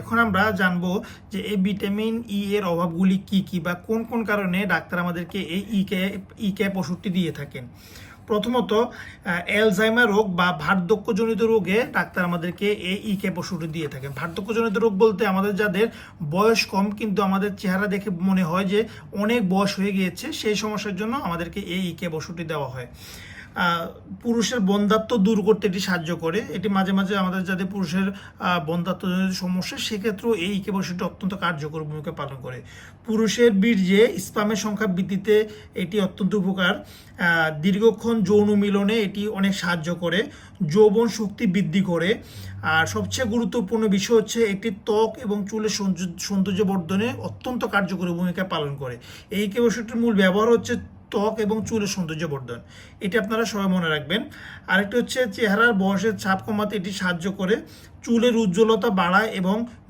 এখন আমরা জানবো যে এই ভিটামিন ই এর অভাবগুলি কি কি বা কোন কোন কারণে ডাক্তার আমাদেরকে এই ই ক্যাপ ওষুধটি দিয়ে থাকেন। প্রথমত, অ্যালজাইমার রোগ বা বার্ধক্যজনিত রোগে ডাক্তার আমাদেরকে এই ই ক্যাপ ওষুধটি দিয়ে থাকেন। বার্ধক্যজনিত রোগ বলতে আমাদের যাদের বয়স কম কিন্তু আমাদের চেহারা দেখে মনে হয় যে অনেক বয়স হয়ে গিয়েছে, সেই সমস্যার জন্য আমাদেরকে এই ই ক্যাপ ওষুধটি দেওয়া হয়। পুরুষের বন্ধ্যাত্ব দূর করতে এটি সাহায্য করে। এটি মাঝে মাঝে আমাদের যাদের পুরুষের বন্ধ্যাত্বজনিত সমস্যা, সেক্ষেত্রেও এই ইকেব ওষুধটি অত্যন্ত কার্যকর ভূমিকা পালন করে। পুরুষের বীর্যে স্পামের সংখ্যা বৃদ্ধিতে এটি অত্যন্ত উপকার। দীর্ঘক্ষণ যৌন মিলনে এটি অনেক সাহায্য করে। যৌবন শক্তি বৃদ্ধি করে। আর সবচেয়ে গুরুত্বপূর্ণ বিষয় হচ্ছে এটি ত্বক এবং চুলের সৌন্দর্য বর্ধনে অত্যন্ত কার্যকরী ভূমিকা পালন করে। এই ইকেব ওষুধটির মূল ব্যবহার হচ্ছে ত্বক এবং চুলের সৌন্দর্য বর্ধন। এটি আপনারা সবাই মনে রাখবেন। আরেকটি হচ্ছে চেহারার বয়সের ছাপ কমাতে এটি সাহায্য করে। চুলের উজ্জ্বলতা বাড়ায় এবং